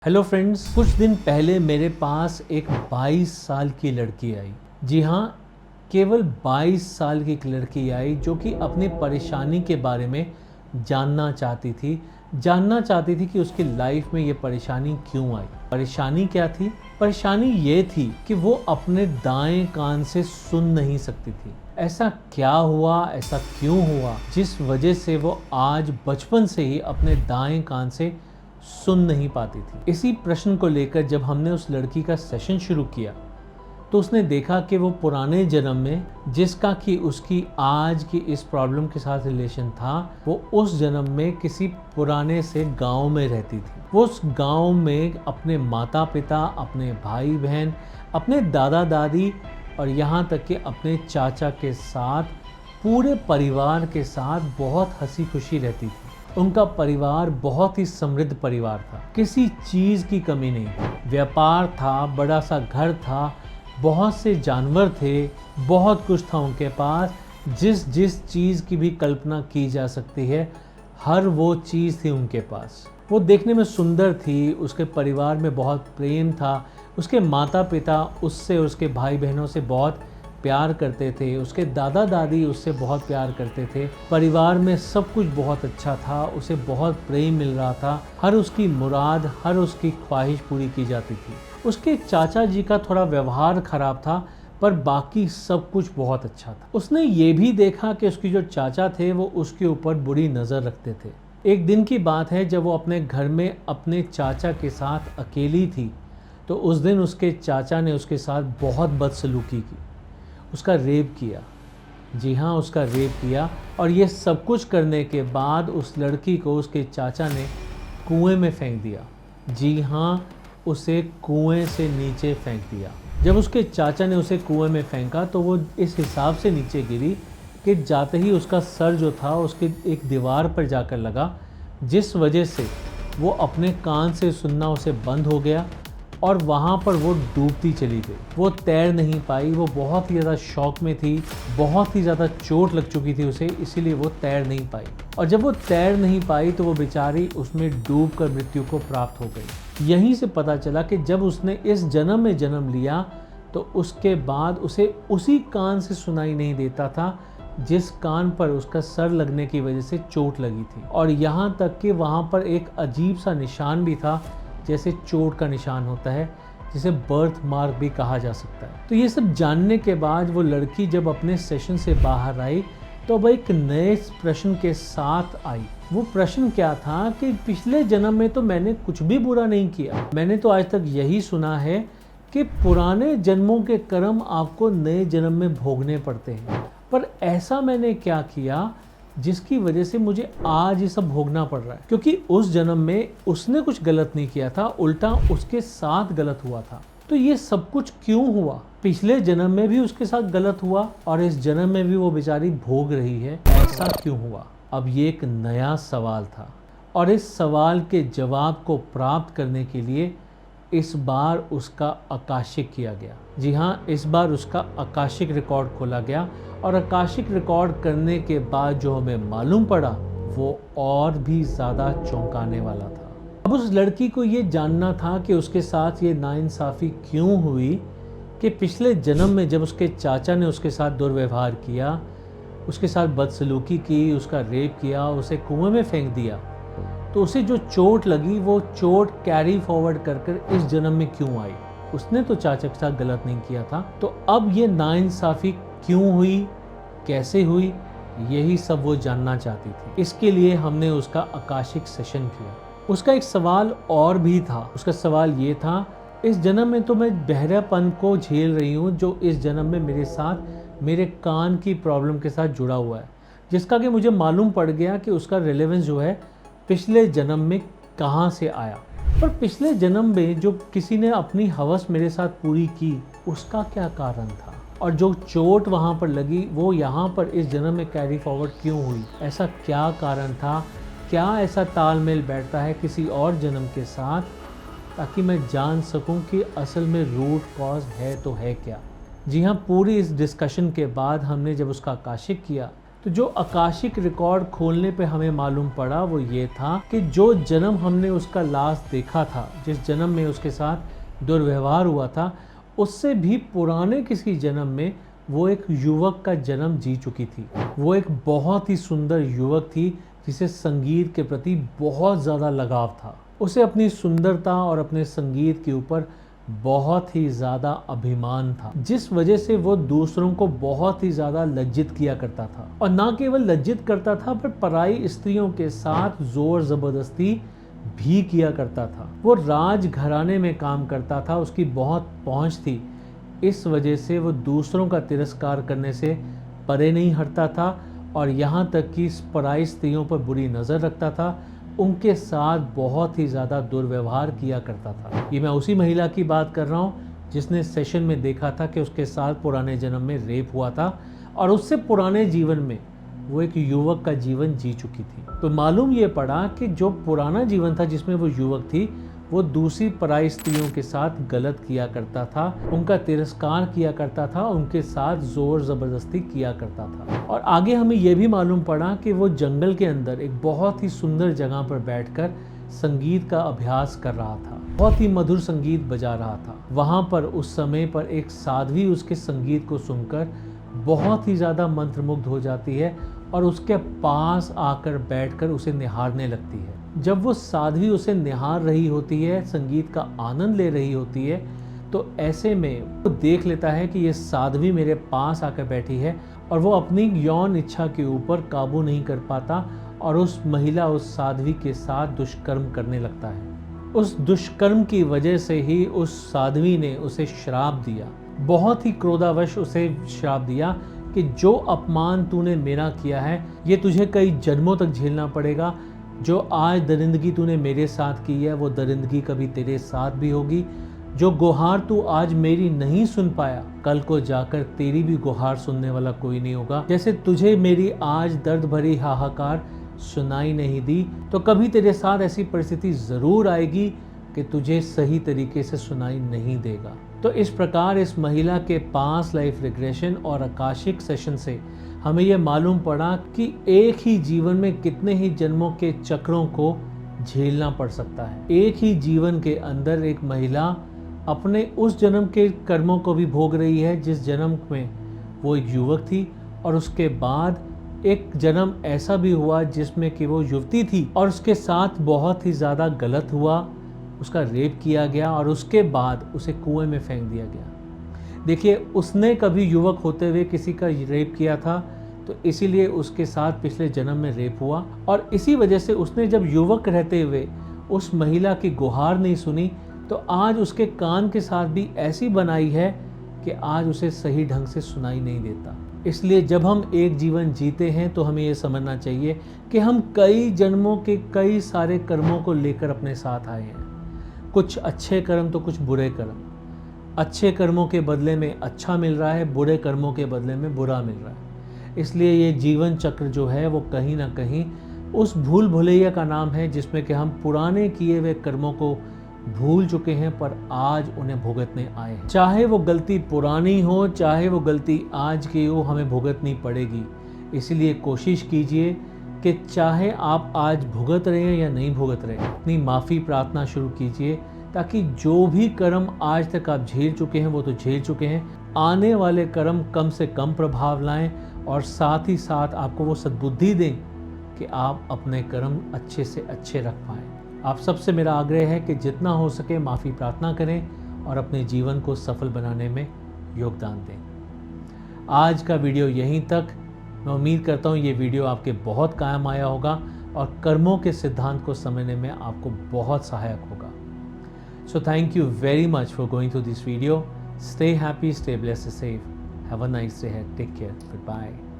Hello friends, कुछ दिन पहले मेरे पास एक 22 साल की लड़की आई। जी हाँ, केवल 22 साल की एक लड़की आई जो कि अपनी परेशानी के बारे में जानना चाहती थी कि उसकी लाइफ में ये परेशानी क्यों आई। परेशानी क्या थी? परेशानी ये थी कि वो अपने दाएं कान से सुन नहीं सकती थी। ऐसा क्या हुआ, ऐसा क्यों हुआ जिस वजह से वो आज बचपन से ही अपने दाएं कान से सुन नहीं पाती थी। इसी प्रश्न को लेकर जब हमने उस लड़की का सेशन शुरू किया तो उसने देखा कि वो पुराने जन्म में जिसका कि उसकी आज की इस प्रॉब्लम के साथ रिलेशन था, वो उस जन्म में किसी पुराने से गांव में रहती थी। वो उस गांव में अपने माता पिता, अपने भाई बहन, अपने दादा दादी और यहाँ तक कि अपने चाचा के साथ, पूरे परिवार के साथ बहुत हंसी खुशी रहती थी। उनका परिवार बहुत ही समृद्ध परिवार था, किसी चीज़ की कमी नहीं। व्यापार था, बड़ा सा घर था, बहुत से जानवर थे, बहुत कुछ था उनके पास। जिस जिस चीज़ की भी कल्पना की जा सकती है, हर वो चीज़ थी उनके पास। वो देखने में सुंदर थी, उसके परिवार में बहुत प्रेम था, उसके माता पिता उससे, उसके भाई बहनों से बहुत प्यार करते थे, उसके दादा दादी उससे बहुत प्यार करते थे। परिवार में सब कुछ बहुत अच्छा था, उसे बहुत प्रेम मिल रहा था, हर उसकी मुराद, हर उसकी ख्वाहिश पूरी की जाती थी। उसके चाचा जी का थोड़ा व्यवहार खराब था, पर बाकी सब कुछ बहुत अच्छा था। उसने ये भी देखा कि उसके जो चाचा थे वो उसके ऊपर बुरी नज़र रखते थे। एक दिन की बात है जब वो अपने घर में अपने चाचा के साथ अकेली थी, तो उस दिन उसके चाचा ने उसके साथ बहुत बदसलूकी की, उसका रेप किया। जी हाँ, उसका रेप किया। और ये सब कुछ करने के बाद उस लड़की को उसके चाचा ने कुएं में फेंक दिया। जी हाँ, उसे कुएं से नीचे फेंक दिया। जब उसके चाचा ने उसे कुएं में फेंका तो वो इस हिसाब से नीचे गिरी कि जाते ही उसका सर जो था उसके एक दीवार पर जाकर लगा, जिस वजह से वो अपने कान से सुनना उसे बंद हो गया और वहाँ पर वो डूबती चली गई। वो तैर नहीं पाई, वो बहुत ही ज़्यादा शॉक में थी, बहुत ही ज़्यादा चोट लग चुकी थी उसे, इसीलिए वो तैर नहीं पाई। और जब वो तैर नहीं पाई तो वो बेचारी उसमें डूबकर मृत्यु को प्राप्त हो गई। यहीं से पता चला कि जब उसने इस जन्म में जन्म लिया तो उसके बाद उसे उसी कान से सुनाई नहीं देता था जिस कान पर उसका सर लगने की वजह से चोट लगी थी। और यहाँ तक कि वहाँ पर एक अजीब सा निशान भी था, जैसे चोट का निशान होता है, जिसे बर्थ मार्क भी कहा जा सकता है। तो ये सब जानने के बाद वो लड़की जब अपने सेशन से बाहर आई तो वह एक नए प्रश्न के साथ आई। वो प्रश्न क्या था कि पिछले जन्म में तो मैंने कुछ भी बुरा नहीं किया। मैंने तो आज तक यही सुना है कि पुराने जन्मों के कर्म आपको नए जन्म में भोगने पड़ते हैं, पर ऐसा मैंने क्या किया जिसकी वजह से मुझे आज ये सब भोगना पड़ रहा है? क्योंकि उस जन्म में उसने कुछ गलत नहीं किया था, उल्टा उसके साथ गलत हुआ था। तो ये सब कुछ क्यों हुआ? पिछले जन्म में भी उसके साथ गलत हुआ और इस जन्म में भी वो बेचारी भोग रही है, ऐसा क्यों हुआ? अब ये एक नया सवाल था और इस सवाल के जवाब को प्राप्त करने के लिए इस बार उसका आकाशिक किया गया। जी हाँ, इस बार उसका आकाशिक रिकॉर्ड खोला गया और आकाशिक रिकॉर्ड करने के बाद जो हमें मालूम पड़ा वो और भी ज़्यादा चौंकाने वाला था। अब उस लड़की को ये जानना था कि उसके साथ ये नाइंसाफ़ी क्यों हुई कि पिछले जन्म में जब उसके चाचा ने उसके साथ दुर्व्यवहार किया, उसके साथ बदसलूकी की, उसका रेप किया, उसे कुएं में फेंक दिया, तो उसे जो चोट लगी वो चोट कैरी फॉरवर्ड कर इस जन्म में क्यों आई? उसने तो चाचा के साथ गलत नहीं किया था, तो अब ये नाइंसाफ़ी क्यों हुई, कैसे हुई, यही सब वो जानना चाहती थी। इसके लिए हमने उसका आकाशिक सेशन किया। उसका एक सवाल और भी था। उसका सवाल ये था, इस जन्म में तो मैं बहरापन को झेल रही हूँ जो इस जन्म में मेरे साथ मेरे कान की प्रॉब्लम के साथ जुड़ा हुआ है, जिसका कि मुझे मालूम पड़ गया कि उसका रिलेवेंस जो है पिछले जन्म में कहाँ से आया। पर पिछले जन्म में जो किसी ने अपनी हवस मेरे साथ पूरी की, उसका क्या कारण था? और जो चोट वहाँ पर लगी वो यहाँ पर इस जन्म में कैरी फॉरवर्ड क्यों हुई? ऐसा क्या कारण था? क्या ऐसा तालमेल बैठता है किसी और जन्म के साथ, ताकि मैं जान सकूं कि असल में रूट कॉज है तो है क्या? जी हाँ, पूरी इस डिस्कशन के बाद हमने जब उसका आकाशिक किया तो जो आकाशिक रिकॉर्ड खोलने पे हमें मालूम पड़ा वो ये था कि जो जन्म हमने उसका लास्ट देखा था, जिस जन्म में उसके साथ दुर्व्यवहार हुआ था, उससे भी पुराने किसी जन्म में वो एक युवक का जन्म जी चुकी थी। वो एक बहुत ही सुंदर युवक थी जिसे संगीत के प्रति बहुत ज़्यादा लगाव था। उसे अपनी सुंदरता और अपने संगीत के ऊपर बहुत ही ज़्यादा अभिमान था, जिस वजह से वो दूसरों को बहुत ही ज़्यादा लज्जित किया करता था। और ना केवल लज्जित करता था पर पराई स्त्रियों के साथ जोर ज़बरदस्ती भी किया करता था। वो राज घराने में काम करता था, उसकी बहुत पहुंच थी। इस वजह से वो दूसरों का तिरस्कार करने से परे नहीं हटता था और यहाँ तक कि पराई स्त्रियों पर बुरी नज़र रखता था, उनके साथ बहुत ही ज़्यादा दुर्व्यवहार किया करता था। ये मैं उसी महिला की बात कर रहा हूँ जिसने सेशन में देखा था कि उसके साथ पुराने जन्म में रेप हुआ था और उससे पुराने जीवन में वो एक युवक का जीवन जी चुकी थी। तो मालूम ये पड़ा कि जो पुराना जीवन था जिसमें वो युवक थी, वो दूसरी पराई स्त्रियों के साथ गलत किया करता था, उनका तिरस्कार किया करता था, उनके साथ जोर ज़बरदस्ती किया करता था। और आगे हमें यह भी मालूम पड़ा कि वो जंगल के अंदर एक बहुत ही सुंदर जगह पर बैठकर संगीत का अभ्यास कर रहा था, बहुत ही मधुर संगीत बजा रहा था। वहाँ पर उस समय पर एक साध्वी उसके संगीत को सुनकर बहुत ही ज़्यादा मंत्रमुग्ध हो जाती है और उसके पास आकर बैठकर उसे निहारने लगती है। जब वो साध्वी उसे निहार रही होती है, संगीत का आनंद ले रही होती है, तो ऐसे में वो देख लेता है कि ये साध्वी मेरे पास आकर बैठी है और वो अपनी यौन इच्छा के ऊपर काबू नहीं कर पाता और उस महिला उस साध्वी के साथ दुष्कर्म करने लगता है। उस दुष्कर्म की वजह से ही उस साध्वी ने उसे श्राप दिया, बहुत ही क्रोधावश उसे श्राप दिया कि जो अपमान तूने मेरा किया है ये तुझे कई जन्मों तक झेलना पड़ेगा। जो आज दरिंदगी तूने मेरे साथ की है वो दरिंदगी कभी तेरे साथ भी होगी। जो गुहार तू आज मेरी नहीं सुन पाया, कल को जाकर तेरी भी गुहार सुनने वाला कोई नहीं होगा। जैसे तुझे मेरी आज दर्द भरी हाहाकार सुनाई नहीं दी, तो कभी तेरे साथ ऐसी परिस्थिति ज़रूर आएगी कि तुझे सही तरीके से सुनाई नहीं देगा। तो इस प्रकार इस महिला के पास लाइफ रिग्रेशन और आकाशिक सेशन से हमें यह मालूम पड़ा कि एक ही जीवन में कितने ही जन्मों के चक्रों को झेलना पड़ सकता है। एक ही जीवन के अंदर एक महिला अपने उस जन्म के कर्मों को भी भोग रही है जिस जन्म में वो एक युवक थी, और उसके बाद एक जन्म ऐसा भी हुआ जिसमें कि वो युवती थी और उसके साथ बहुत ही ज़्यादा गलत हुआ, उसका रेप किया गया और उसके बाद उसे कुएं में फेंक दिया गया। देखिए, उसने कभी युवक होते हुए किसी का रेप किया था, तो इसीलिए उसके साथ पिछले जन्म में रेप हुआ और इसी वजह से उसने जब युवक रहते हुए उस महिला की गुहार नहीं सुनी, तो आज उसके कान के साथ भी ऐसी बनाई है कि आज उसे सही ढंग से सुनाई नहीं देता। इसलिए जब हम एक जीवन जीते हैं तो हमें ये समझना चाहिए कि हम कई जन्मों के कई सारे कर्मों को लेकर अपने साथ आए हैं। कुछ अच्छे कर्म तो कुछ बुरे कर्म। अच्छे कर्मों के बदले में अच्छा मिल रहा है, बुरे कर्मों के बदले में बुरा मिल रहा है। इसलिए ये जीवन चक्र जो है वो कहीं ना कहीं उस भूल भुलैया का नाम है जिसमें कि हम पुराने किए हुए कर्मों को भूल चुके हैं पर आज उन्हें भुगतने आए हैं। चाहे वो गलती पुरानी हो, चाहे वो गलती आज की हो, हमें भुगतनी पड़ेगी। इसलिए कोशिश कीजिए कि चाहे आप आज भुगत रहे हैं या नहीं भुगत रहे, अपनी माफ़ी प्रार्थना शुरू कीजिए ताकि जो भी कर्म आज तक आप झेल चुके हैं वो तो झेल चुके हैं, आने वाले कर्म कम से कम प्रभाव लाएं और साथ ही साथ आपको वो सद्बुद्धि दें कि आप अपने कर्म अच्छे से अच्छे रख पाएँ। आप सबसे मेरा आग्रह है कि जितना हो सके माफ़ी प्रार्थना करें और अपने जीवन को सफल बनाने में योगदान दें। आज का वीडियो यहीं तक। मैं उम्मीद करता हूँ ये वीडियो आपके बहुत काम आया होगा और कर्मों के सिद्धांत को समझने में आपको बहुत सहायक होगा। So thank you very much for going through this video. Stay happy, stay blessed, stay safe. Have a nice day ahead. Take care. Goodbye.